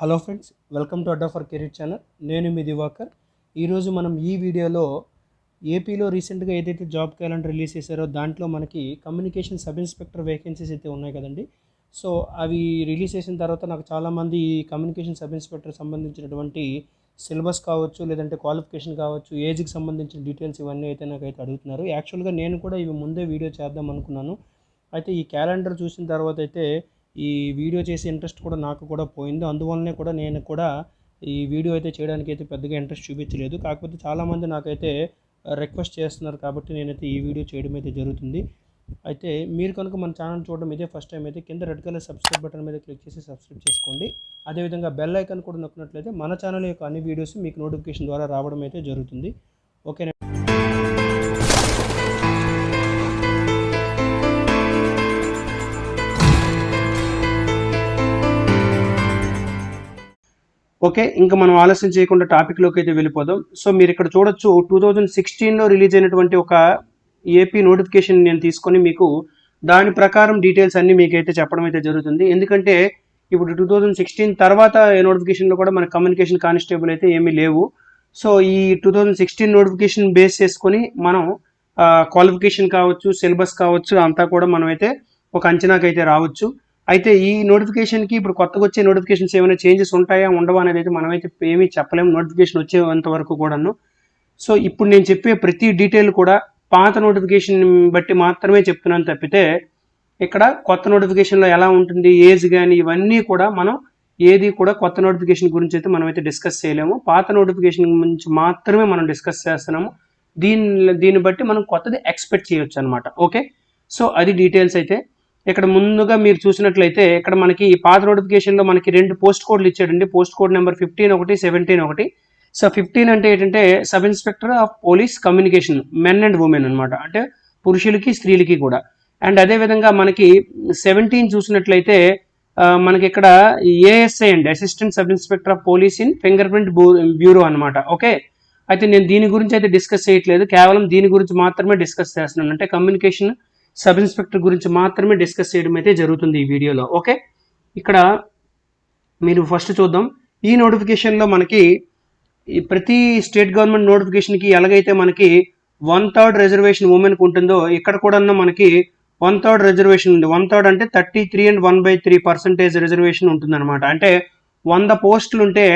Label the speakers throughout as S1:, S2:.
S1: Hello friends, welcome to Adda for career channel. నేను మీ దివాకర్. ఈరోజు మనం ఈ వీడియోలో ఏపీలో రీసెంట్గా ఏదైతే జాబ్ క్యాలెండర్ రిలీజ్ చేశారో దాంట్లో మనకి కమ్యూనికేషన్ సబ్ ఇన్స్పెక్టర్ వేకెన్సీస్ అయితే ఉన్నాయి కదండి. సో అవి రిలీజ్ చేసిన తర్వాత నాకు చాలామంది ఈ కమ్యూనికేషన్ సబ్ ఇన్స్పెక్టర్ సంబంధించినటువంటి సిలబస్ కావచ్చు, లేదంటే క్వాలిఫికేషన్ కావచ్చు, ఏజ్కి సంబంధించిన డీటెయిల్స్ ఇవన్నీ అయితే నాకైతే అడుగుతున్నారు. యాక్చువల్గా నేను కూడా ఇవి ముందే వీడియో చేద్దాం అనుకున్నాను. అయితే ఈ క్యాలెండర్ చూసిన తర్వాత అయితే ఈ వీడియో చేసే ఇంట్రెస్ట్ కూడా నాకు కూడా పోయింది. అందువల్లనే కూడా నేను కూడా ఈ వీడియో అయితే చేయడానికి అయితే పెద్దగా ఇంట్రెస్ట్ చూపించలేదు. కాకపోతే చాలామంది నాకైతే రిక్వెస్ట్ చేస్తున్నారు కాబట్టి నేనైతే ఈ వీడియో చేయడం అయితే జరుగుతుంది. అయితే మీరు కనుక మన ఛానల్ చూడడం ఇదే ఫస్ట్ టైం అయితే కింద రెడ్ కలర్ సబ్స్క్రైబ్ బటన్ మీద క్లిక్ చేసి సబ్స్క్రైబ్ చేసుకోండి. అదేవిధంగా బెల్ ఐకాన్ కూడా నొక్కినట్లయితే మన ఛానల్ యొక్క అన్ని వీడియోస్ మీకు నోటిఫికేషన్ ద్వారా రావడం అయితే జరుగుతుంది. ఓకేనా? ఓకే, ఇంకా మనం ఆలస్యం చేయకుండా టాపిక్లోకి అయితే వెళ్ళిపోదాం. సో మీరు ఇక్కడ చూడొచ్చు 2016లో రిలీజ్ అయినటువంటి ఒక ఏపీ నోటిఫికేషన్ నేను తీసుకొని మీకు దాని ప్రకారం డీటెయిల్స్ అన్నీ మీకైతే చెప్పడం అయితే జరుగుతుంది. ఎందుకంటే ఇప్పుడు 2016 తర్వాత నోటిఫికేషన్లో కూడా మన కమ్యూనికేషన్ కానిస్టేబుల్ అయితే ఏమీ లేవు. సో ఈ 2016 నోటిఫికేషన్ బేస్ చేసుకొని మనం క్వాలిఫికేషన్ కావచ్చు, సిలబస్ కావచ్చు, అంతా కూడా మనం అయితే ఒక అంచనాకైతే రావచ్చు. అయితే ఈ నోటిఫికేషన్కి ఇప్పుడు కొత్తగా వచ్చే నోటిఫికేషన్స్ ఏమైనా చేంజెస్ ఉంటాయా ఉండవా అనేది అయితే మనమైతే ఏమీ చెప్పలేము, నోటిఫికేషన్ వచ్చేంత వరకు కూడాను. సో ఇప్పుడు నేను చెప్పే ప్రతి డీటెయిల్ కూడా పాత నోటిఫికేషన్ బట్టి మాత్రమే చెప్తున్నాను తప్పితే ఇక్కడ కొత్త నోటిఫికేషన్లో ఎలా ఉంటుంది, ఏజ్ కానీ ఇవన్నీ కూడా మనం ఏది కూడా కొత్త నోటిఫికేషన్ గురించి అయితే మనమైతే డిస్కస్ చేయలేము. పాత నోటిఫికేషన్ గురించి మాత్రమే మనం డిస్కస్ చేస్తున్నాము. దీన్ని బట్టి మనం కొత్తది ఎక్స్పెక్ట్ చేయొచ్చు అనమాట. ఓకే, సో అది డీటెయిల్స్. అయితే ఇక్కడ ముందుగా మీరు చూసినట్లయితే ఇక్కడ మనకి ఈ పాత నోటిఫికేషన్లో మనకి 2 పోస్ట్ కోడ్లు ఇచ్చాడండి. పోస్ట్ కోడ్ నెంబర్ 15 ఒకటి, 17 ఒకటి. సో 15 అంటే ఏంటంటే sub inspector of police communication, men and women అనమాట, అంటే పురుషులకి స్త్రీలకి కూడా. అండ్ అదేవిధంగా మనకి 17 చూసినట్లయితే మనకి ఇక్కడ ఏఎస్ఐ అండి, assistant sub inspector of police in finger print bureau అనమాట. ఓకే, అయితే నేను దీని గురించి అయితే డిస్కస్ చేయట్లేదు, కేవలం దీని గురించి మాత్రమే డిస్కస్ చేస్తున్నాను. అంటే కమ్యూనికేషన్ సబ్ ఇన్స్పెక్టర్ గురించి మాత్రమే డిస్కస్ చేయడం అయితే జరుగుతుంది ఈ వీడియోలో. ఓకే, ఇక్కడ మీరు ఫస్ట్ చూద్దాం. ఈ నోటిఫికేషన్లో మనకి ప్రతి స్టేట్ గవర్నమెంట్ నోటిఫికేషన్కి ఎలాగైతే మనకి 1/3 రిజర్వేషన్ ఉమెన్కి ఉంటుందో ఇక్కడ కూడా మనకి 1/3 రిజర్వేషన్ ఉంది. 1/3 అంటే 33 and 1/3% రిజర్వేషన్ ఉంటుందన్నమాట. అంటే 100 పోస్టులు ఉంటే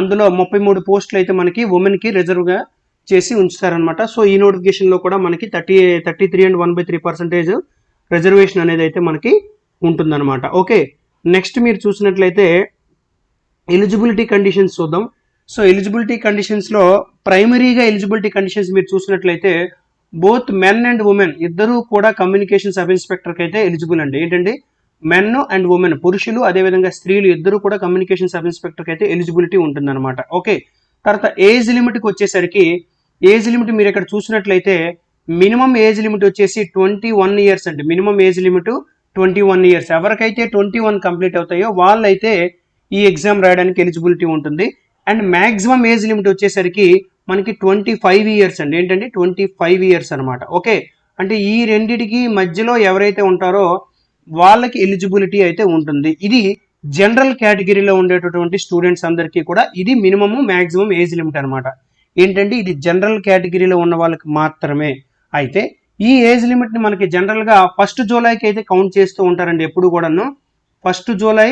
S1: అందులో 33 పోస్టులు అయితే మనకి ఉమెన్కి రిజర్వ్గా చేసి ఉంచుతారనమాట. సో ఈ నోటిఫికేషన్లో కూడా మనకి 33 and 1/3% రిజర్వేషన్ అనేది అయితే మనకి ఉంటుందన్నమాట. ఓకే, నెక్స్ట్ మీరు చూసినట్లయితే ఎలిజిబిలిటీ కండిషన్స్ చూద్దాం. సో ఎలిజిబిలిటీ కండిషన్స్లో ప్రైమరీగా ఎలిజిబిలిటీ కండిషన్స్ మీరు చూసినట్లయితే బోత్ మెన్ అండ్ ఉమెన్ ఇద్దరూ కూడా కమ్యూనికేషన్ సబ్ ఇన్స్పెక్టర్కి అయితే ఎలిజిబుల్ అండి. ఏంటండి, మెన్ అండ్ ఉమెన్, పురుషులు అదేవిధంగా స్త్రీలు ఇద్దరు కూడా కమ్యూనికేషన్ సబ్ ఇన్స్పెక్టర్కి అయితే ఎలిజిబిలిటీ ఉంటుందన్నమాట. ఓకే, తర్వాత ఏజ్ లిమిట్కి వచ్చేసరికి ఏజ్ లిమిట్ మీరు ఇక్కడ చూసినట్లయితే మినిమం ఏజ్ లిమిట్ వచ్చేసి 21 ఇయర్స్ అండి. Minimum age limit 21 years. ఎవరికైతే 21 కంప్లీట్ అవుతాయో వాళ్ళైతే ఈ ఎగ్జామ్ రాయడానికి ఎలిజిబిలిటీ ఉంటుంది. అండ్ మ్యాక్సిమం ఏజ్ లిమిట్ వచ్చేసరికి మనకి 25 ఇయర్స్ అండి. ఏంటంటే 25 ఇయర్స్ అనమాట. ఓకే, అంటే ఈ రెండిటికి మధ్యలో ఎవరైతే ఉంటారో వాళ్ళకి ఎలిజిబిలిటీ అయితే ఉంటుంది. ఇది జనరల్ కేటగిరీలో ఉండేటటువంటి స్టూడెంట్స్ అందరికీ కూడా ఇది మినిమము మ్యాక్సిమం ఏజ్ లిమిట్ అనమాట. ఏంటంటే ఇది జనరల్ కేటగిరీలో ఉన్న వాళ్ళకి మాత్రమే. అయితే ఈ ఏజ్ లిమిట్ని మనకి జనరల్గా 1 జూలైకి అయితే కౌంట్ చేస్తూ ఉంటారండి ఎప్పుడు కూడాను. 1 జూలై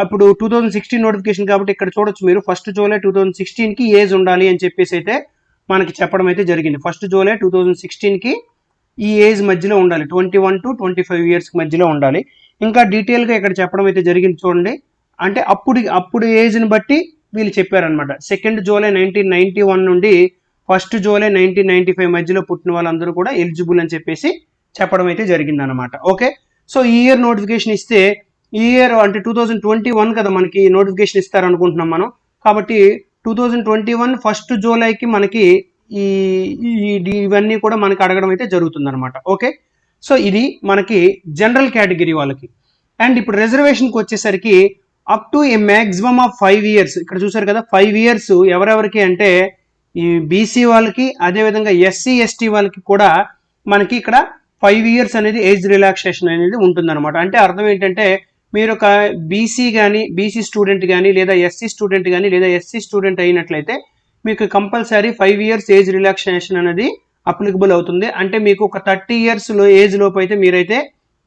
S1: అప్పుడు 2016 నోటిఫికేషన్ కాబట్టి ఇక్కడ చూడొచ్చు మీరు 1 జూలై 2016కి ఏజ్ ఉండాలి అని చెప్పేసి అయితే మనకి చెప్పడం అయితే జరిగింది. 1 జూలై 2016కి ఈ ఏజ్ మధ్యలో ఉండాలి, 21 to 25 ఇయర్స్ మధ్యలో ఉండాలి. ఇంకా డీటెయిల్గా ఇక్కడ చెప్పడం అయితే జరిగింది చూడండి. అంటే అప్పుడు ఏజ్ని బట్టి వీళ్ళు చెప్పారనమాట. 2 జూలై 1991 నుండి 1 జూలై 1995 మధ్యలో పుట్టిన వాళ్ళందరూ కూడా ఎలిజిబుల్ అని చెప్పేసి చెప్పడం అయితే జరిగింది అనమాట. ఓకే, సో ఈ ఇయర్ నోటిఫికేషన్ ఇస్తే ఈ ఇయర్ అంటే 2021 కదా మనకి నోటిఫికేషన్ ఇస్తారనుకుంటున్నాం మనం. కాబట్టి 2021 1 జూలైకి మనకి ఇవన్నీ కూడా మనకి అడగడం అయితే జరుగుతుంది అనమాట. ఓకే, సో ఇది మనకి జనరల్ కేటగిరీ వాళ్ళకి. అండ్ ఇప్పుడు రిజర్వేషన్కి వచ్చేసరికి up to A maximum of 5 years. ఇక్కడ చూసారు కదా 5 ఇయర్స్ ఎవరెవరికి అంటే ఈ బీసీ వాళ్ళకి అదేవిధంగా ఎస్సీ ఎస్టీ వాళ్ళకి కూడా మనకి ఇక్కడ 5 ఇయర్స్ అనేది ఏజ్ రిలాక్సేషన్ అనేది ఉంటుందన్నమాట. అంటే అర్థం ఏంటంటే మీరు ఒక బీసీ కానీ బీసీ స్టూడెంట్ కానీ లేదా ఎస్సీ స్టూడెంట్ కానీ లేదా ఎస్సీ స్టూడెంట్ అయినట్లయితే మీకు కంపల్సరీ 5 years ఏజ్ రిలాక్సేషన్ అనేది అప్లికబుల్ అవుతుంది. అంటే మీకు ఒక 30 years ఏజ్ లోపు అయితే మీరైతే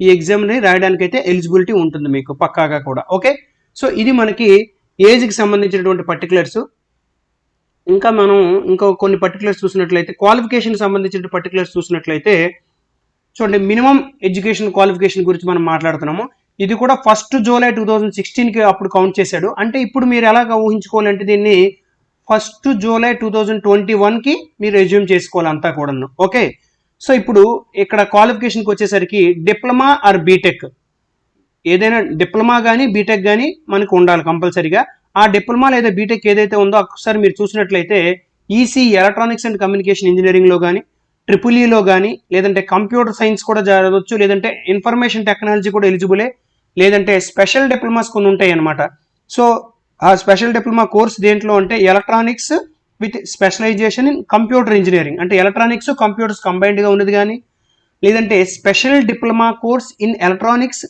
S1: ఈ ఎగ్జామ్ని రాయడానికైతే ఎలిజిబిలిటీ ఉంటుంది మీకు పక్కాగా కూడా. ఓకే, సో ఇది మనకి ఏజ్కి సంబంధించినటువంటి పర్టికులర్స్. ఇంకా మనం కొన్ని పర్టికులర్స్ చూసినట్లయితే క్వాలిఫికేషన్ సంబంధించిన పర్టికులర్స్ చూసినట్లయితే చూడండి, మినిమం ఎడ్యుకేషన్ క్వాలిఫికేషన్ గురించి మనం మాట్లాడుతున్నాము. ఇది కూడా 1 July 2016కి అప్పుడు కౌంట్ చేశాడు. అంటే ఇప్పుడు మీరు ఎలాగ ఊహించుకోవాలంటే దీన్ని 1 July 2021కి మీరు రెజ్యూమ్ చేసుకోవాలి అంతా కూడాను. ఓకే, సో ఇప్పుడు ఇక్కడ క్వాలిఫికేషన్కి వచ్చేసరికి డిప్లొమా ఆర్ బీటెక్, ఏదైనా డిప్లొమా కానీ బీటెక్ కానీ మనకు ఉండాలి కంపల్సరీగా. ఆ డిప్లొమా లేదా బీటెక్ ఏదైతే ఉందో ఒకసారి మీరు చూసినట్లయితే ఈసీ ఎలక్ట్రానిక్స్ అండ్ కమ్యూనికేషన్ ఇంజనీరింగ్లో కానీ, ట్రిపుల్ఈలో కానీ, లేదంటే కంప్యూటర్ సైన్స్ కూడా జరగవచ్చు, లేదంటే ఇన్ఫర్మేషన్ టెక్నాలజీ కూడా ఎలిజిబులే, లేదంటే స్పెషల్ డిప్లొమాస్ కొన్ని ఉంటాయి అన్నమాట. సో ఆ స్పెషల్ డిప్లొమా కోర్స్ దేంట్లో అంటే electronics with specialization in computer engineering, అంటే ఎలక్ట్రానిక్స్ కంప్యూటర్స్ కంబైన్డ్గా ఉన్నది కానీ, లేదంటే special diploma course in electronics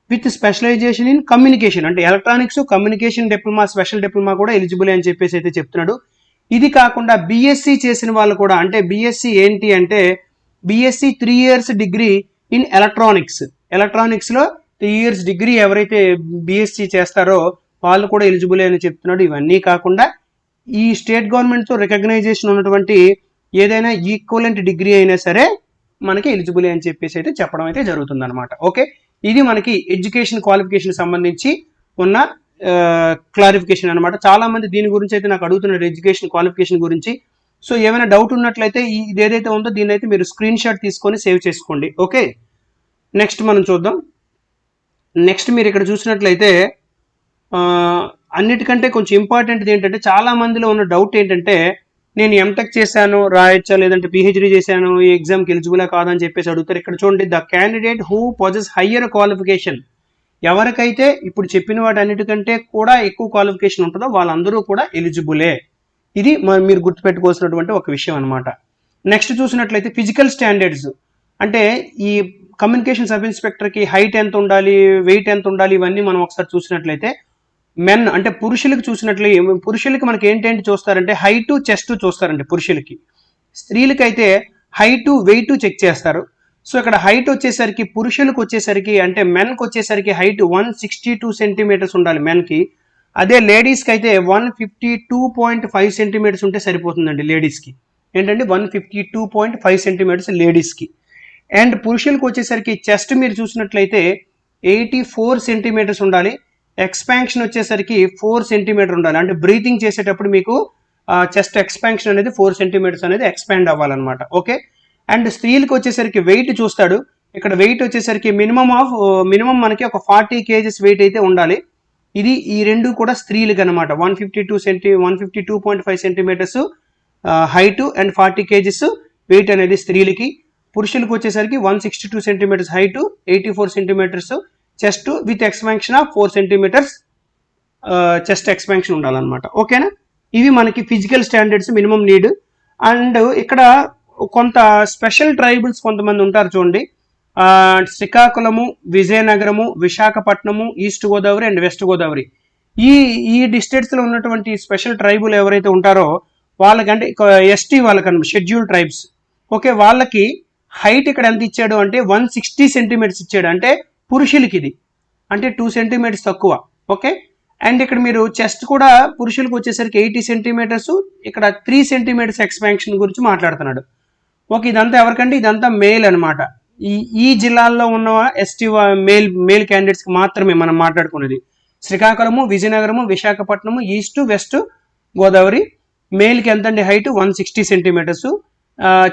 S1: with specialization in communication, అంటే electronics communication diploma special diploma కూడా ఎలిజిబుల్ అని చెప్పేసి అయితే చెప్తున్నాడు. ఇది కాకుండా బీఎస్సీ చేసిన వాళ్ళు కూడా, అంటే బీఎస్సీ ఏంటి అంటే బీఎస్సీ 3 years డిగ్రీ ఇన్ ఎలక్ట్రానిక్స్లో 3 years డిగ్రీ ఎవరైతే బీఎస్సీ చేస్తారో వాళ్ళు కూడా ఎలిజిబుల్ అని చెప్తున్నాడు. ఇవన్నీ కాకుండా ఈ స్టేట్ గవర్నమెంట్తో రికగ్నైజేషన్ ఉన్నటువంటి ఏదైనా ఈక్వలెంట్ డిగ్రీ అయినా సరే మనకి ఎలిజిబుల్ అని చెప్పేసి అయితే చెప్పడం అయితే జరుగుతుంది అనమాట. ఓకే, ఇది మనకి ఎడ్యుకేషన్ క్వాలిఫికేషన్ సంబంధించి ఉన్న క్లారిఫికేషన్ అనమాట. చాలా మంది దీని గురించి అయితే నాకు అడుగుతున్నారు, ఎడ్యుకేషన్ క్వాలిఫికేషన్ గురించి. సో ఏమైనా డౌట్ ఉన్నట్లయితే ఇది ఏదైతే ఉందో దీన్ని అయితే మీరు స్క్రీన్ షాట్ తీసుకొని సేవ్ చేసుకోండి. ఓకే, నెక్స్ట్ మనం చూద్దాం. నెక్స్ట్ మీరు ఇక్కడ చూసినట్లయితే అన్నిటికంటే కొంచెం ఇంపార్టెంట్ ఏంటంటే చాలా మందిలో ఉన్న డౌట్ ఏంటంటే నేను ఎంటెక్ చేశాను రాయొచ్చా, లేదంటే పిహెచ్డి చేశాను ఈ ఎగ్జామ్కి ఎలిజిబులా కాదని చెప్పేసి అడుగుతారు. ఇక్కడ చూడండి, the candidate who possess higher qualification, ఎవరికైతే ఇప్పుడు చెప్పిన వాటి అన్నిటికంటే కూడా ఎక్కువ క్వాలిఫికేషన్ ఉంటుందో వాళ్ళందరూ కూడా ఎలిజిబులే. ఇది మీరు గుర్తుపెట్టుకోవాల్సినటువంటి ఒక విషయం అనమాట. నెక్స్ట్ చూసినట్లయితే ఫిజికల్ స్టాండర్డ్స్, అంటే ఈ కమ్యూనికేషన్ సబ్ ఇన్స్పెక్టర్కి హైట్ ఎంత ఉండాలి, వెయిట్ ఎంత ఉండాలి, ఇవన్నీ మనం ఒకసారి చూసినట్లయితే మెన్ అంటే పురుషులకు చూసినట్లయితే పురుషులకి మనకి ఏంటంటే చూస్తారంటే హైటు చెస్ట్ చూస్తారండి పురుషులకి. స్త్రీలకైతే హైటు వెయిట్ చెక్ చేస్తారు. సో ఇక్కడ హైట్ వచ్చేసరికి పురుషులకు వచ్చేసరికి అంటే మెన్కి వచ్చేసరికి హైట్ 162 centimeters ఉండాలి మెన్కి. అదే లేడీస్కి అయితే 152.5 centimeters ఉంటే సరిపోతుందండి లేడీస్కి. ఏంటంటే 152.5 centimeters లేడీస్కి. అండ్ పురుషులకు వచ్చేసరికి చెస్ట్ మీరు చూసినట్లయితే 84 centimeters ఉండాలి. ఎక్స్పాన్షన్ వచ్చేసరికి 4 centimeters ఉండాలి. అంటే బ్రీతింగ్ చేసేటప్పుడు మీకు చెస్ట్ ఎక్స్పాన్షన్ అనేది 4 centimeters అనేది ఎక్స్పాండ్ అవ్వాలన్నమాట. ఓకే, అండ్ స్త్రీలకు వచ్చేసరికి వెయిట్ చూస్తాడు. ఇక్కడ వెయిట్ వచ్చేసరికి మినిమం మనకి ఒక 40 kgs వెయిట్ అయితే ఉండాలి. ఇది ఈ రెండు కూడా స్త్రీలకు అనమాట. 152.5 centimeters height and 40 kgs weight అనేది స్త్రీలకి. పురుషులకు వచ్చేసరికి 162 centimeters height, 84 centimeters chest with expansion of 4 centimeters chest expansion ఉండాలన్నమాట. ఓకేనా, ఇవి మనకి physical standards minimum need. And ఇక్కడ కొంత స్పెషల్ ట్రైబల్స్ కొంతమంది ఉంటారు చూడండి, Srikakulam, Vizianagaram, Visakhapatnam, east Godavari and west Godavari, ఈ డిస్ట్రిక్ట్స్లో ఉన్నటువంటి స్పెషల్ ట్రైబుల్ ఎవరైతే ఉంటారో వాళ్ళకంటే ఎస్టీ వాళ్ళకన్నా షెడ్యూల్ ట్రైబ్స్. ఓకే, వాళ్ళకి హైట్ ఇక్కడ ఎంత ఇచ్చాడు అంటే 160 centimeters ఇచ్చాడు. అంటే పురుషులకి ఇది అంటే 2 centimeters తక్కువ. ఓకే, అండ్ ఇక్కడ మీరు చెస్ట్ కూడా పురుషులకు వచ్చేసరికి 80 centimeters, ఇక్కడ 3 centimeters ఎక్స్పాన్షన్ గురించి మాట్లాడుతున్నాడు. ఓకే, ఇదంతా ఎవరికంటే ఇదంతా మేల్ అనమాట. ఈ జిల్లాల్లో ఉన్న ఎస్టీ మేల్ క్యాండిడేట్స్కి మాత్రమే మనం మాట్లాడుకున్నది. శ్రీకాకుళము, విజయనగరము, విశాఖపట్నము, ఈస్ట్ వెస్ట్ గోదావరి మేల్కి ఎంతండి హైట్ 160 centimeters,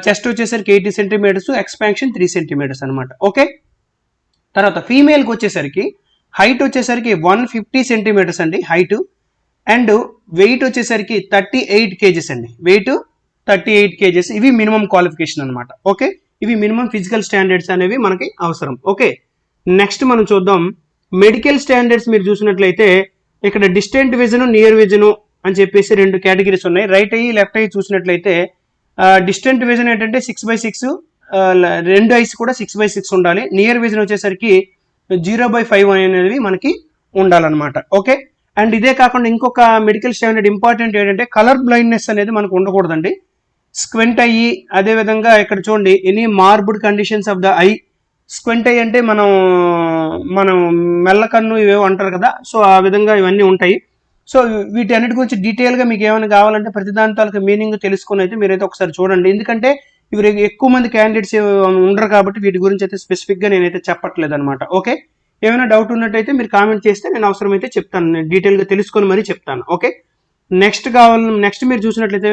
S1: చెస్ట్ వచ్చేసరికి 80 centimeters, ఎక్స్పాన్షన్ 3 centimeters అనమాట. ఓకే, తర్వాత ఫీమేల్కి వచ్చేసరికి హైట్ వచ్చేసరికి 150 centimeters అండి హైట్, అండ్ వెయిట్ వచ్చేసరికి 38 kgs అండి, వెయిట్ 38 kgs. ఇవి మినిమం క్వాలిఫికేషన్ అనమాట. ఓకే, ఇవి మినిమం ఫిజికల్ స్టాండర్డ్స్ అనేవి మనకి అవసరం. ఓకే, నెక్స్ట్ మనం చూద్దాం మెడికల్ స్టాండర్డ్స్. మీరు చూసినట్లయితే ఇక్కడ డిస్టెంట్ విజన్, నియర్ విజన్ అని చెప్పేసి 2 కేటగిరీస్ ఉన్నాయి. రైట్ ఐ లెఫ్ట్ ఐ చూసినట్లయితే డిస్టెంట్ విజన్ ఏంటంటే 6/6, 2 ఐస్ కూడా 6/6 ఉండాలి. నియర్ విజన్ వచ్చేసరికి 0/5 అనేవి మనకి ఉండాలన్నమాట. ఓకే, అండ్ ఇదే కాకుండా ఇంకొక మెడికల్ స్టాండర్డ్ ఇంపార్టెంట్ ఏంటంటే కలర్ బ్లైండ్నెస్ అనేది మనకు ఉండకూడదండి. స్క్వెంట్ అయ్యి, అదేవిధంగా ఇక్కడ చూడండి any morbid conditions of the eye. Squint అయ్యి అంటే మనం మెల్లకన్ను ఇవేవో అంటారు కదా, సో ఆ విధంగా ఇవన్నీ ఉంటాయి. సో వీటి అన్నిటి గురించి డీటెయిల్గా మీకు ఏమైనా కావాలంటే ప్రతి దాని తాలూకు మీనింగ్ తెలుసుకుని అయితే మీరైతే ఒకసారి చూడండి. ఎందుకంటే ఇవి ఎక్కువ మంది క్యాండిడేట్స్ ఉండరు కాబట్టి వీటి గురించి అయితే స్పెసిఫిక్గా నేనైతే చెప్పట్లేదు అనమాట. ఓకే, ఏమైనా డౌట్ ఉన్నట్టయితే మీరు కామెంట్ చేస్తే నేను అవసరమైతే చెప్తాను, నేను డీటెయిల్గా తెలుసుకొని మరీ చెప్తాను. ఓకే, నెక్స్ట్ మీరు చూసినట్లయితే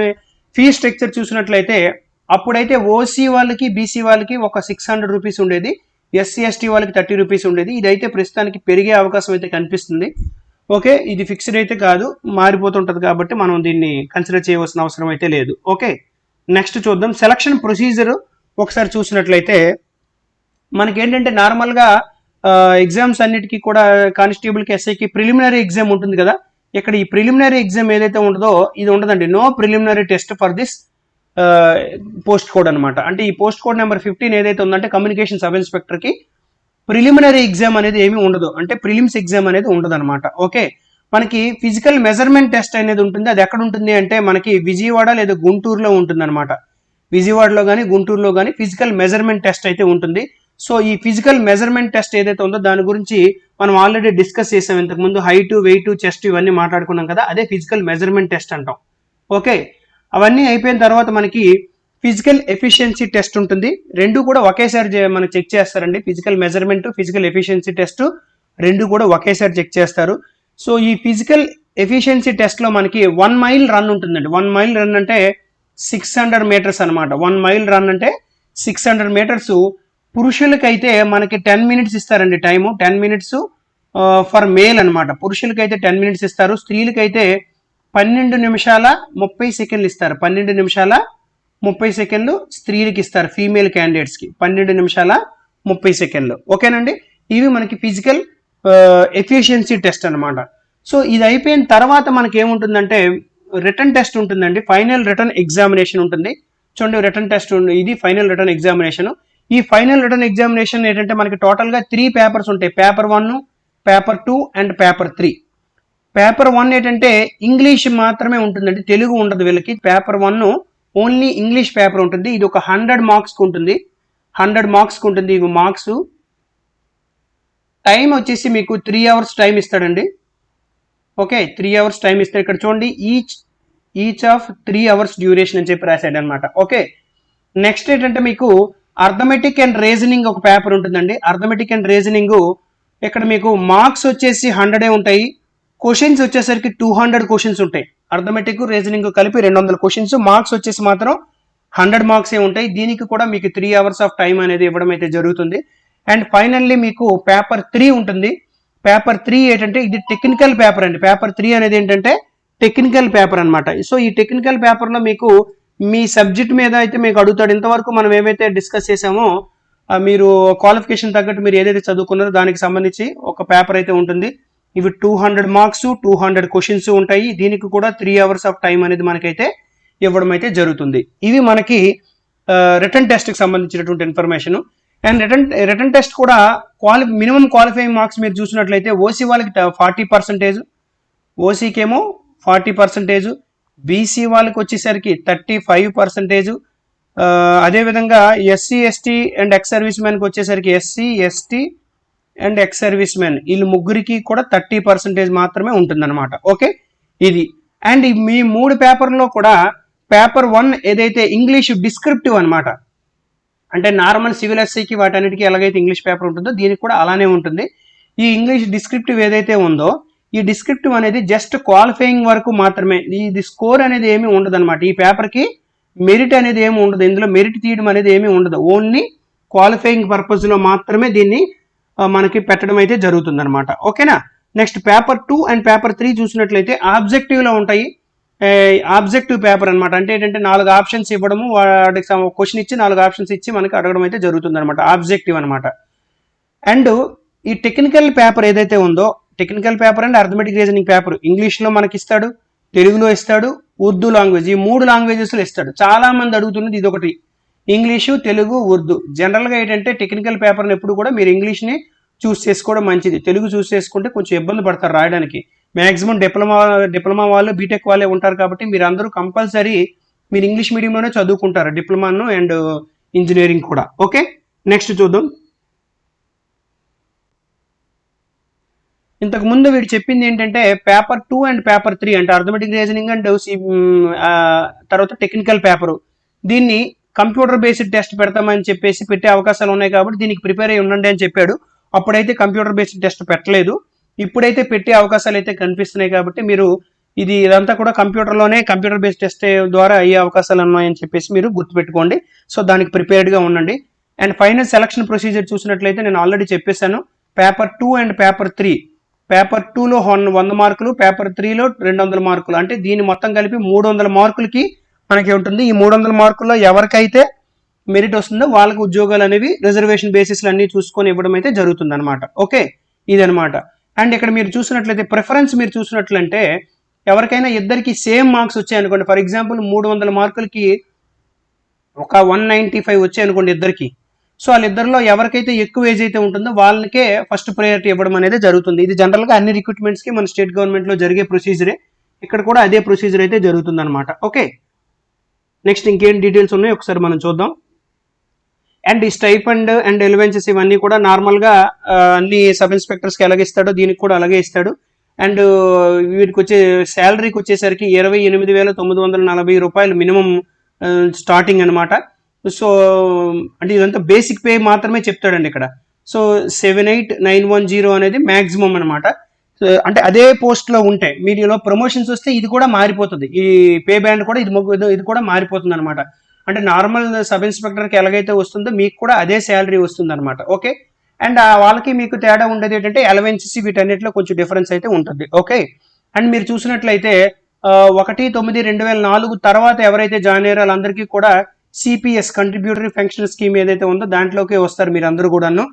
S1: ఫీ స్ట్రక్చర్ చూసినట్లయితే అప్పుడైతే ఓసీ వాళ్ళకి బీసీ వాళ్ళకి ఒక 600 రూపీస్ ఉండేది, ఎస్సీ ఎస్టీ వాళ్ళకి 30 రూపీస్ ఉండేది. ఇదైతే ప్రస్తుతానికి పెరిగే అవకాశం అయితే కనిపిస్తుంది. ఓకే, ఇది ఫిక్స్డ్ అయితే కాదు, మారిపోతుంటుంది కాబట్టి మనం దీన్ని కన్సిడర్ చేయవలసిన అవసరం అయితే లేదు. ఓకే, నెక్స్ట్ చూద్దాం సెలక్షన్ ప్రొసీజర్. ఒకసారి చూసినట్లయితే మనకేంటంటే నార్మల్గా ఎగ్జామ్స్ అన్నిటికీ కూడా కానిస్టేబుల్కి ఎస్ఐకి ప్రిలిమినరీ ఎగ్జామ్ ఉంటుంది కదా. ఇక్కడ ఈ ప్రిలిమినరీ ఎగ్జామ్ ఏదైతే ఉంటుందో ఇది ఉండదండి, no preliminary test for this post code అనమాట. అంటే ఈ పోస్ట్ కోడ్ నెంబర్ 15 ఏదైతే ఉందంటే కమ్యూనికేషన్ సబ్ ఇన్స్పెక్టర్కి ప్రిలిమినరీ ఎగ్జామ్ అనేది ఏమీ ఉండదు, అంటే ప్రిలిమ్స్ ఎగ్జామ్ అనేది ఉండదు అనమాట. ఓకే, మనకి ఫిజికల్ మెజర్మెంట్ టెస్ట్ అనేది ఉంటుంది. అది ఎక్కడ ఉంటుంది అంటే మనకి విజయవాడ లేదా గుంటూరులో ఉంటుంది అనమాట. విజయవాడలో కానీ గుంటూరులో కానీ ఫిజికల్ మెజర్మెంట్ టెస్ట్ అయితే ఉంటుంది. సో ఈ ఫిజికల్ మెజర్మెంట్ టెస్ట్ ఏదైతే ఉందో దాని గురించి మనం ఆల్రెడీ డిస్కస్ చేసాం ఇంతకుముందు. హైట్, వెయిట్, చెస్ట్ ఇవన్నీ మాట్లాడుకున్నాం కదా, అదే ఫిజికల్ మెజర్మెంట్ టెస్ట్ అంటాం. ఓకే, అవన్నీ అయిపోయిన తర్వాత మనకి ఫిజికల్ ఎఫిషియన్సీ టెస్ట్ ఉంటుంది. రెండు కూడా ఒకేసారి మనకి చెక్ చేస్తారండి. Physical measurement, physical efficiency test రెండు కూడా ఒకేసారి చెక్ చేస్తారు. సో ఈ ఫిజికల్ ఎఫిషియన్సీ టెస్ట్లో మనకి 1 మైల్ రన్ ఉంటుందండి. 1 మైల్ రన్ అంటే 600 మీటర్స్ అనమాట. 1 మైల్ రన్ అంటే 600 మీటర్స్. పురుషులకైతే మనకి 10 మినిట్స్ ఇస్తారండి టైము. 10 మినిట్స్ ఫర్ మేల్ అనమాట. పురుషులకైతే 10 మినిట్స్ ఇస్తారు. స్త్రీలకైతే 12 నిమిషాల 30 సెకండ్లు ఇస్తారు. 12 నిమిషాల 30 సెకండ్లు స్త్రీలకి ఇస్తారు, ఫీమేల్ క్యాండిడేట్స్కి 12 నిమిషాల 30 సెకండ్లు. ఓకేనండి, ఇవి మనకి ఫిజికల్ ఎఫిషియన్సీ టెస్ట్ అనమాట. సో ఇది అయిపోయిన తర్వాత మనకి ఏముంటుందంటే రిటర్న్ టెస్ట్ ఉంటుందండి. ఫైనల్ రిటర్న్ ఎగ్జామినేషన్ ఉంటుంది. చూడండి రిటర్న్ టెస్ట్ ఇది ఫైనల్ రిటర్న్ ఎగ్జామినేషన్. ఈ ఫైనల్ రిటర్న్ ఎగ్జామినేషన్ ఏంటంటే మనకి టోటల్గా 3 పేపర్స్ ఉంటాయి. Paper 1, paper 2 and paper 3. Paper 1 ఏంటంటే ఇంగ్లీష్ మాత్రమే ఉంటుందండి, తెలుగు ఉండదు వీళ్ళకి. పేపర్ 1 ఓన్లీ ఇంగ్లీష్ పేపర్ ఉంటుంది. ఇది ఒక 100 మార్క్స్కి ఉంటుంది. 100 మార్క్స్కి ఉంటుంది ఇవి మార్క్స్. టైం వచ్చేసి మీకు 3 అవర్స్ టైం ఇస్తాడండి. ఓకే, 3 అవర్స్ టైం ఇస్తాడు. ఇక్కడ చూడండి ఈచ్ ఆఫ్ 3 అవర్స్ డ్యూరేషన్ అని చెప్పి రాశాడు అనమాట. ఓకే, నెక్స్ట్ ఏంటంటే మీకు అర్థమెటిక్ అండ్ రీజనింగ్ ఒక పేపర్ ఉంటుందండి. అర్థమెటిక్ అండ్ రీజనింగ్ ఇక్కడ మీకు మార్క్స్ వచ్చేసి 100 ఉంటాయి. క్వశ్చన్స్ వచ్చేసరికి 200 క్వశ్చన్స్ ఉంటాయి. అర్థమెటిక్ రీజనింగ్ కలిపి 200 క్వశ్చన్స్. మార్క్స్ వచ్చేసి మాత్రం 100 మార్క్సే ఉంటాయి. దీనికి కూడా మీకు 3 అవర్స్ ఆఫ్ టైం అనేది ఇవ్వడం అయితే జరుగుతుంది. అండ్ ఫైనల్లీ మీకు పేపర్ 3 ఉంటుంది. పేపర్ 3 ఏంటంటే ఇది టెక్నికల్ పేపర్ అండి. పేపర్ 3 అనేది ఏంటంటే టెక్నికల్ పేపర్ అనమాట. సో ఈ టెక్నికల్ పేపర్లో మీకు మీ సబ్జెక్ట్ మీద అయితే మీకు అడుగుతాడు. ఇంతవరకు మనం ఏవైతే డిస్కస్ చేసామో మీరు క్వాలిఫికేషన్ తగ్గట్టు మీరు ఏదైతే చదువుకున్నారో దానికి సంబంధించి ఒక పేపర్ అయితే ఉంటుంది. ఇవి 200 మార్క్స్, 200 క్వశ్చన్స్ ఉంటాయి. దీనికి కూడా 3 అవర్స్ ఆఫ్ టైం అనేది మనకైతే ఇవ్వడం అయితే జరుగుతుంది. ఇవి మనకి రిటర్న్ టెస్ట్కి సంబంధించినటువంటి ఇన్ఫర్మేషన్. అండ్ రిటర్న్ టెస్ట్ కూడా మినిమం క్వాలిఫైయింగ్ మార్క్స్ మీరు చూసినట్లయితే ఓసీ వాళ్ళకి 40%, ఓసీకి ఏమో 40%, బీసీ వాళ్ళకి వచ్చేసరికి 35%, అదేవిధంగా SC ST and ex service మ్యాన్కి వచ్చేసరికి SC ST and ex service man వీళ్ళు ముగ్గురికి కూడా 30% మాత్రమే ఉంటుందన్నమాట. ఓకే, ఇది అండ్ మీ 3 పేపర్లో కూడా పేపర్ 1 ఏదైతే ఇంగ్లీష్ డిస్క్రిప్టివ్ అనమాట, అంటే నార్మల్ సివిల్ ఎస్ఐకి వాటన్నిటికీ ఎలాగైతే ఇంగ్లీష్ పేపర్ ఉంటుందో దీనికి కూడా అలానే ఉంటుంది. ఈ ఇంగ్లీష్ డిస్క్రిప్టివ్ ఏదైతే ఉందో ఈ డిస్క్రిప్టివ్ అనేది జస్ట్ క్వాలిఫైయింగ్ వరకు మాత్రమే. ఇది స్కోర్ అనేది ఏమీ ఉండదు అనమాట. ఈ పేపర్కి మెరిట్ అనేది ఏమి ఉండదు. ఇందులో మెరిట్ తీయడం అనేది ఏమీ ఉండదు. ఓన్లీ క్వాలిఫైయింగ్ పర్పస్లో మాత్రమే దీన్ని మనకి పెట్టడం అయితే జరుగుతుంది అనమాట. ఓకేనా, నెక్స్ట్ పేపర్ 2 అండ్ పేపర్ 3 చూసినట్లయితే ఆబ్జెక్టివ్లో ఉంటాయి. ఆబ్జెక్టివ్ పేపర్ అనమాట. అంటే ఏంటంటే 4 ఆప్షన్స్ ఇవ్వడము, వాటికి క్వశ్చన్ ఇచ్చి 4 ఆప్షన్స్ ఇచ్చి మనకి అడగడం అయితే జరుగుతుంది అనమాట. ఆబ్జెక్టివ్ అనమాట. అండ్ ఈ టెక్నికల్ పేపర్ ఏదైతే ఉందో technical paper and arithmetic reasoning paper ఇంగ్లీష్లో మనకి ఇస్తాడు, తెలుగులో ఇస్తాడు, ఉర్దూ లాంగ్వేజ్, ఈ 3 లాంగ్వేజెస్లో ఇస్తాడు. చాలా మంది అడుగుతున్నది ఇదొకటి, ఇంగ్లీషు, తెలుగు, ఉర్దూ. జనరల్గా ఏంటంటే టెక్నికల్ పేపర్ని ఎప్పుడు కూడా మీరు ఇంగ్లీష్ని చూస్ చేసుకోవడం మంచిది. తెలుగు చూస్ చేసుకుంటే కొంచెం ఇబ్బంది పడతారు రాయడానికి. మ్యాక్సిమం డిప్లొమా వాళ్ళు బీటెక్ వాళ్ళే ఉంటారు కాబట్టి మీరు అందరూ కంపల్సరీ మీరు ఇంగ్లీష్ మీడియంలోనే చదువుకుంటారు డిప్లొమాను అండ్ ఇంజనీరింగ్ కూడా. ఓకే, నెక్స్ట్ చూద్దాం. ఇంతకు ముందు వీడు చెప్పింది ఏంటంటే పేపర్ 2 అండ్ పేపర్ 3 అంటే అర్థమెటిక్ రీజనింగ్ అండ్ తర్వాత టెక్నికల్ పేపరు, దీన్ని కంప్యూటర్ బేస్డ్ టెస్ట్ పెడతామని చెప్పేసి పెట్టే అవకాశాలు ఉన్నాయి కాబట్టి దీనికి ప్రిపేర్ అయ్యి ఉండండి అని చెప్పాడు. అప్పుడైతే కంప్యూటర్ బేస్డ్ టెస్ట్ పెట్టలేదు, ఇప్పుడైతే పెట్టే అవకాశాలు అయితే కనిపిస్తున్నాయి కాబట్టి మీరు ఇదంతా కూడా కంప్యూటర్ బేస్డ్ టెస్ట్ ద్వారా అయ్యే అవకాశాలు ఉన్నాయని చెప్పేసి మీరు గుర్తుపెట్టుకోండి. సో దానికి ప్రిపేర్డ్గా ఉండండి. అండ్ ఫైనల్ సెలక్షన్ ప్రొసీజర్ చూసినట్లయితే నేను ఆల్రెడీ చెప్పేశాను. పేపర్ 2 అండ్ పేపర్ 3, పేపర్ 2లో 100 మార్కులు, పేపర్ 3లో 200 మార్కులు, అంటే దీన్ని మొత్తం కలిపి 300 మార్కులకి మనకి ఉంటుంది. ఈ 300 మార్కుల్లో ఎవరికైతే మెరిట్ వస్తుందో వాళ్ళకి ఉద్యోగాలు అనేవి రిజర్వేషన్ బేసిస్లు అన్ని చూసుకొని ఇవ్వడం అయితే జరుగుతుంది అనమాట. ఓకే, ఇదనమాట. అండ్ ఇక్కడ మీరు చూసినట్లయితే ప్రిఫరెన్స్ మీరు చూసినట్లంటే ఎవరికైనా ఇద్దరికి సేమ్ మార్క్స్ వచ్చాయి అనుకోండి, ఫర్ ఎగ్జాంపుల్ 300 మార్కులకి ఒక 195 వచ్చాయి అనుకోండి ఇద్దరికి, సో వాళ్ళిద్దరిలో ఎవరికైతే ఎక్కువ ఏజ్ అయితే ఉంటుందో వాళ్ళకే ఫస్ట్ ప్రయారిటీ ఇవ్వడం అనేది జరుగుతుంది. ఇది జనరల్గా అన్ని రిక్రూట్మెంట్స్కి మన స్టేట్ గవర్నమెంట్లో జరిగే ప్రొసీజరే, ఇక్కడ కూడా అదే ప్రొసీజర్ అయితే జరుగుతుంది అనమాట. ఓకే, నెక్స్ట్ ఇంకేం డీటెయిల్స్ ఉన్నాయో ఒకసారి మనం చూద్దాం. అండ్ ఈ స్టైఫండ్ అండ్ ఎలివెన్సెస్ ఇవన్నీ కూడా నార్మల్గా అన్ని సబ్ ఇన్స్పెక్టర్స్కి ఎలాగే ఇస్తాడో దీనికి కూడా అలాగే ఇస్తాడు. అండ్ వీటికి వచ్చే శాలరీకి వచ్చేసరికి 28,940 రూపాయలు మినిమం స్టార్టింగ్ అనమాట. సో అంటే ఇదంతా బేసిక్ పే మాత్రమే చెప్తాడండి ఇక్కడ. సో 78,910 అనేది మ్యాక్సిమం అనమాట. అంటే అదే పోస్ట్లో ఉంటే మీలో ప్రమోషన్స్ వస్తే ఇది కూడా మారిపోతుంది, ఈ పే బ్యాండ్ కూడా ఇది కూడా మారిపోతుంది అనమాట. అంటే నార్మల్ సబ్ ఇన్స్పెక్టర్కి ఎలాగైతే వస్తుందో మీకు కూడా అదే శాలరీ వస్తుంది అనమాట. ఓకే, అండ్ వాళ్ళకి మీకు తేడా ఉండేది ఏంటంటే ఎలవెన్సీ వీటన్నిటిలో కొంచెం డిఫరెన్స్ అయితే ఉంటుంది. ఓకే, అండ్ మీరు చూసినట్లయితే 1/9/2004 తర్వాత ఎవరైతే జాయిన్ అయ్యారో వాళ్ళందరికీ కూడా సిపిఎస్ కంట్రిబ్యూటరీ పెన్షన్ స్కీమ్ ఏదైతే ఉందో దాంట్లోకి వస్తారు మీరు అందరూ కూడాను.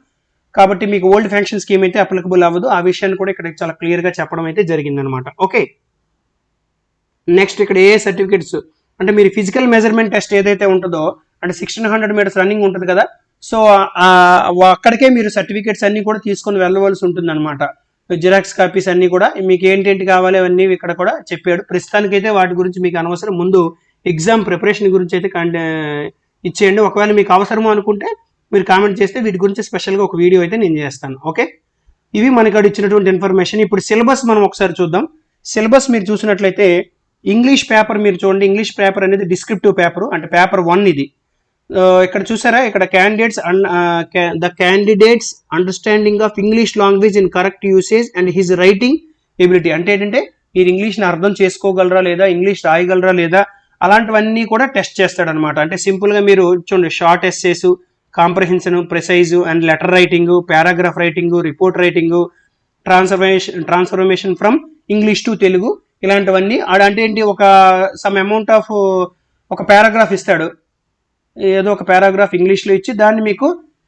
S1: కాబట్టి మీకు ఓల్డ్ పెన్షన్ స్కీమ్ అయితే అప్లికబుల్ అవ్వదు. ఆ విషయాన్ని కూడా ఇక్కడ చాలా క్లియర్గా చెప్పడం అయితే జరిగిందనమాట. ఓకే, నెక్స్ట్ ఇక్కడ ఏ సర్టిఫికేట్స్ అంటే మీరు ఫిజికల్ మెజర్మెంట్ టెస్ట్ ఏదైతే ఉంటుందో అంటే 1600 మీటర్స్ రన్నింగ్ ఉంటుంది కదా, సో అక్కడికే మీరు సర్టిఫికేట్స్ అన్ని కూడా తీసుకొని వెళ్ళవలసి ఉంటుంది అనమాట. జిరాక్స్ కాపీస్ అన్ని కూడా మీకు ఏంటేంటి కావాలి అవన్నీ ఇక్కడ కూడా చెప్పాడు. ప్రస్తుతానికైతే వాటి గురించి మీకు అనవసరం, ముందు ఎగ్జామ్ ప్రిపరేషన్ గురించి అయితే ఇచ్చేయండి. ఒకవేళ మీకు అవసరమో అనుకుంటే మీరు కామెంట్ చేస్తే వీటి గురించి స్పెషల్గా ఒక వీడియో అయితే నేను చేస్తాను. ఓకే, ఇవి మనకు ఇచ్చినటువంటి ఇన్ఫర్మేషన్. ఇప్పుడు సిలబస్ మనం ఒకసారి చూద్దాం. సిలబస్ మీరు చూసినట్లయితే ఇంగ్లీష్ పేపర్ మీరు చూడండి, ఇంగ్లీష్ పేపర్ అనేది డిస్క్రిప్టివ్ పేపర్ అంటే పేపర్ 1 ఇది. ఇక్కడ చూసారా, ఇక్కడ the candidates understanding of English language in correct usage and his writing ability, అంటే ఏంటంటే మీరు ఇంగ్లీష్ని అర్థం చేసుకోగలరా లేదా, ఇంగ్లీష్ రాయగలరా లేదా, అలాంటివన్నీ కూడా టెస్ట్ చేస్తాడనమాట. అంటే సింపుల్గా మీరు చూడండి, short essays, comprehension, precise and letter writing, paragraph writing, report writing, transformation from English to Telugu, ఇలాంటివన్నీ అంటే ఏంటి, ఒక సమ్ అమౌంట్ ఆఫ్ ఒక పారాగ్రాఫ్ ఇస్తాడు, ఏదో ఒక పారాగ్రాఫ్ ఇంగ్లీష్లో ఇచ్చి దాన్ని మీకు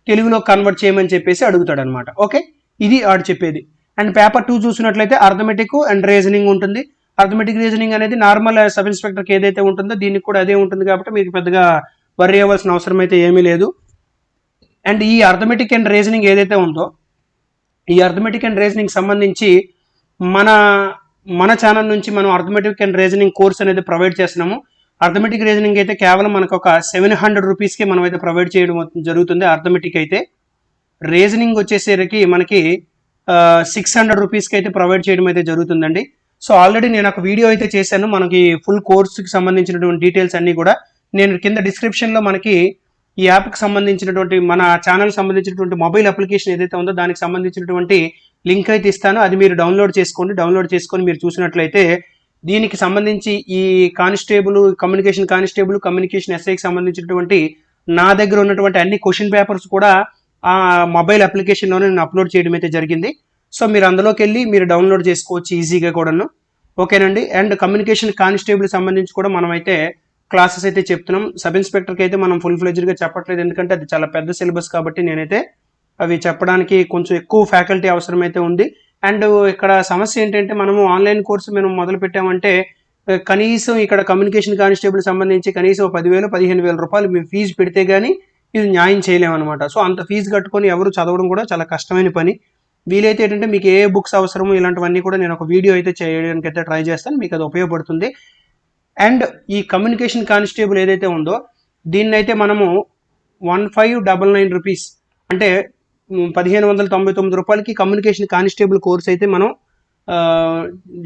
S1: తెలుగులో కన్వర్ట్ చేయమని చెప్పేసి అడుగుతాడు అనమాట. ఓకే, ఇది ఆడు చెప్పేది. అండ్ పేపర్ 2 చూసినట్లయితే అర్థమెటిక్ అండ్ రీజనింగ్ ఉంటుంది. అర్థమెటిక్ రీజనింగ్ అనేది నార్మల్ సబ్ ఇన్స్పెక్టర్కి ఏదైతే ఉంటుందో దీనికి కూడా అదే ఉంటుంది కాబట్టి మీకు పెద్దగా వర్రీ అవ్వాల్సిన అవసరం అయితే ఏమీ లేదు. అండ్ ఈ అర్థమెటిక్ అండ్ రీజనింగ్ ఏదైతే ఉందో ఈ అర్థమెటిక్ అండ్ రీజనింగ్ సంబంధించి మన ఛానల్ నుంచి మనం అర్థమెటిక్ అండ్ రీజనింగ్ కోర్స్ అనేది ప్రొవైడ్ చేస్తున్నాము. అర్థమెటిక్ రీజనింగ్ అయితే కేవలం మనకు ఒక 700 రూపీస్కి మనం అయితే ప్రొవైడ్ చేయడం జరుగుతుంది. అర్థమెటిక్ అయితే రీజనింగ్ వచ్చేసరికి మనకి 600 రూపీస్కి అయితే ప్రొవైడ్ చేయడం అయితే జరుగుతుందండి. సో ఆల్రెడీ నేను ఒక వీడియో అయితే చేశాను, మనకి ఫుల్ కోర్సుకి సంబంధించినటువంటి డీటెయిల్స్ అన్నీ కూడా నేను కింద డిస్క్రిప్షన్లో మనకి ఈ యాప్కి సంబంధించినటువంటి మన ఛానల్ సంబంధించినటువంటి మొబైల్ అప్లికేషన్ ఏదైతే ఉందో దానికి సంబంధించినటువంటి లింక్ అయితే ఇస్తాను, అది మీరు డౌన్లోడ్ చేసుకొని మీరు చూసినట్లయితే దీనికి సంబంధించి ఈ కమ్యూనికేషన్ ఎస్ఐకి సంబంధించినటువంటి నా దగ్గర ఉన్నటువంటి అన్ని క్వశ్చన్ పేపర్స్ కూడా ఆ మొబైల్ అప్లికేషన్లోనే నేను అప్లోడ్ చేయడం అయితే జరిగింది. సో మీరు అందులోకి వెళ్ళి మీరు డౌన్లోడ్ చేసుకోవచ్చు ఈజీగా కూడాను. ఓకేనండి. అండ్ కమ్యూనికేషన్ కానిస్టేబుల్ సంబంధించి కూడా మనం అయితే క్లాసెస్ అయితే చెప్తున్నాం. సబ్ ఇన్స్పెక్టర్కి అయితే మనం ఫుల్ ఫ్లెడ్జ్డ్గా చెప్పట్లేదు, ఎందుకంటే అది చాలా పెద్ద సిలబస్ కాబట్టి నేనైతే అవి చెప్పడానికి కొంచెం ఎక్కువ ఫ్యాకల్టీ అవసరమైతే ఉంది. అండ్ ఇక్కడ సమస్య ఏంటంటే మనము ఆన్లైన్ కోర్సు మేము మొదలు పెట్టామంటే కనీసం ఇక్కడ కమ్యూనికేషన్ కానిస్టేబుల్ సంబంధించి కనీసం 10,000-15,000 రూపాయలు మేము ఫీజు పెడితే కానీ ఇది న్యాయం చేయలేమన్నమాట. సో అంత ఫీజు కట్టుకొని ఎవరు చదవడం కూడా చాలా కష్టమైన పని. వీలైతే ఏంటంటే మీకు ఏ బుక్స్ అవసరమో ఇలాంటివన్నీ కూడా నేను ఒక వీడియో అయితే చేయడానికి అయితే ట్రై చేస్తాను, మీకు అది ఉపయోగపడుతుంది. అండ్ ఈ కమ్యూనికేషన్ కానిస్టేబుల్ ఏదైతే ఉందో దీన్నైతే మనము 1599 రూపీస్ అంటే 1599 రూపాయలకి కమ్యూనికేషన్ కానిస్టేబుల్ కోర్స్ అయితే మనం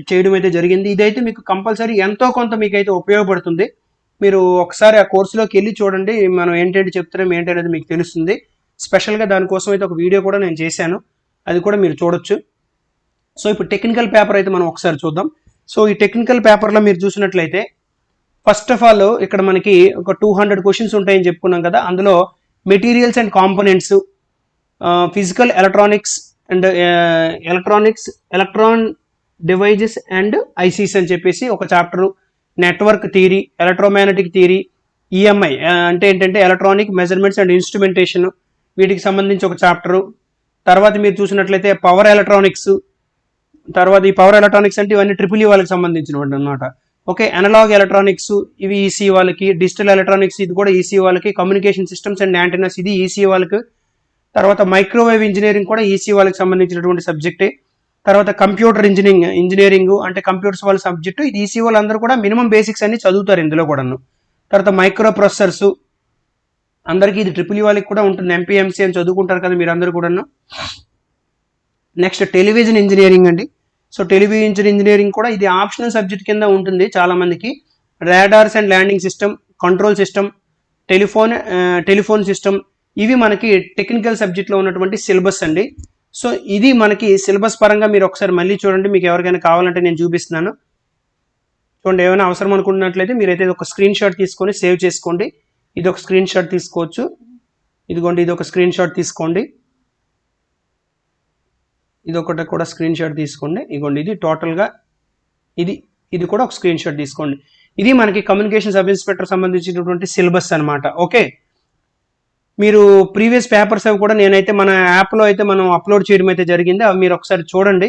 S1: చేయడం అయితే జరిగింది. ఇదైతే మీకు కంపల్సరీ ఎంతో కొంత మీకైతే ఉపయోగపడుతుంది. మీరు ఒకసారి ఆ కోర్సులోకి వెళ్ళి చూడండి, మనం ఏంటంటే చెప్తున్నాం ఏంటి అనేది మీకు తెలుస్తుంది. స్పెషల్గా దానికోసం అయితే ఒక వీడియో కూడా నేను చేశాను, అది కూడా మీరు చూడొచ్చు. సో ఇప్పుడు టెక్నికల్ పేపర్ అయితే మనం ఒకసారి చూద్దాం. సో ఈ టెక్నికల్ పేపర్లో మీరు చూసినట్లయితే ఫస్ట్ ఆఫ్ ఆల్ ఇక్కడ మనకి ఒక 200 క్వశ్చన్స్ ఉంటాయని చెప్పుకున్నాం కదా. అందులో materials and components, physical electronics and electron devices and ICs అని చెప్పేసి ఒక chapter, network theory, electromagnetic theory, EMI అంటే ఏంటంటే ఎలక్ట్రానిక్ మెజర్మెంట్స్ అండ్ ఇన్స్ట్రుమెంటేషన్, వీటికి సంబంధించి ఒక చాప్టరు. తర్వాత మీరు చూసినట్లయితే పవర్ ఎలక్ట్రానిక్స్, తర్వాత ఈ పవర్ ఎలక్ట్రానిక్స్ అంటే ఇవన్నీ ట్రిపుల్ ఈ వాళ్ళకి సంబంధించినవి అనమాట. ఓకే, అనలాగ్ ఎలక్ట్రానిక్స్ ఇవి ఈసీ వాళ్ళకి, డిజిటల్ ఎలక్ట్రానిక్స్ ఇది కూడా ఈసీ వాళ్ళకి, కమ్యూనికేషన్ సిస్టమ్స్ అండ్ యాంటెనాస్ ఇది ఈసీ వాళ్ళకి, తర్వాత మైక్రోవేవ్ ఇంజనీరింగ్ కూడా ఈసీ వాళ్ళకి సంబంధించినటువంటి సబ్జెక్టే. తర్వాత కంప్యూటర్ ఇంజనీరింగ్ అంటే కంప్యూటర్స్ వాళ్ళ సబ్జెక్టు, ఇది ఈసీ వాళ్ళందరూ కూడా మినిమం బేసిక్స్ అన్ని చదువుతారు ఇందులో కూడాను. తర్వాత మైక్రో ప్రాసెసర్స్ అందరికీ ఇది ట్రిపుల్ ఈ వాళ్ళకి కూడా ఉంటుంది, ఎంపీఎంసీ అని చదువుకుంటారు కదా మీరు అందరూ కూడాను. నెక్స్ట్ టెలివిజన్ ఇంజనీరింగ్ అండి. సో టెలివిజన్ ఇంజనీరింగ్ కూడా ఇది ఆప్షనల్ సబ్జెక్ట్ కింద ఉంటుంది చాలా మందికి. Radars and landing system, control system, telephone system, ఇవి మనకి టెక్నికల్ సబ్జెక్ట్లో ఉన్నటువంటి సిలబస్ అండి. సో ఇది మనకి సిలబస్ పరంగా మీరు ఒకసారి మళ్ళీ చూడండి, మీకు ఎవరికైనా కావాలంటే నేను చూపిస్తున్నాను చూడండి. ఏమైనా అవసరం అనుకున్నట్లయితే మీరైతే ఒక స్క్రీన్ షాట్ తీసుకొని సేవ్ చేసుకోండి. ఇది ఒక స్క్రీన్ షాట్ తీసుకోవచ్చు, ఇదిగోండి ఇది ఒక స్క్రీన్ షాట్ తీసుకోండి, ఇది ఒకటి కూడా స్క్రీన్ షాట్ తీసుకోండి. ఇదిగోండి ఇది టోటల్గా ఇది కూడా ఒక స్క్రీన్ షాట్ తీసుకోండి. ఇది మనకి కమ్యూనికేషన్ సబ్ ఇన్స్పెక్టర్ సంబంధించినటువంటి సిలబస్ అనమాట. ఓకే, మీరు ప్రీవియస్ పేపర్స్ అవి కూడా నేనైతే మన యాప్లో అయితే మనం అప్లోడ్ చేయడం అయితే జరిగింది, అవి మీరు ఒకసారి చూడండి.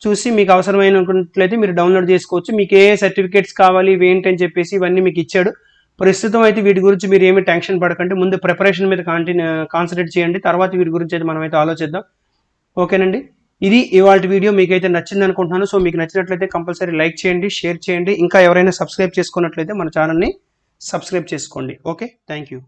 S1: చూసి మీకు అవసరమైనట్లయితే మీరు డౌన్లోడ్ చేసుకోవచ్చు. మీకు ఏ సర్టిఫికేట్స్ కావాలి ఇవేంటి అని చెప్పేసి ఇవన్నీ మీకు ఇచ్చాడు. ప్రస్తుతం అయితే వీటి గురించి మీరు ఏమీ టెన్షన్ పడకండి, ముందు ప్రిపరేషన్ మీద కాన్సన్ట్రేట్ చేయండి, తర్వాత వీటి గురించి అయితే మనం అయితే ఆలోచిద్దాం. ఓకేనండి, ఇది ఇవాళ వీడియో మీకైతే నచ్చింది అనుకుంటున్నాను. సో మీకు నచ్చినట్లయితే కంపల్సరీ లైక్ చేయండి, షేర్ చేయండి. ఇంకా ఎవరైనా సబ్స్క్రైబ్ చేసుకున్నట్లయితే మన ఛానల్ని సబ్స్క్రైబ్ చేసుకోండి. Okay, thank you.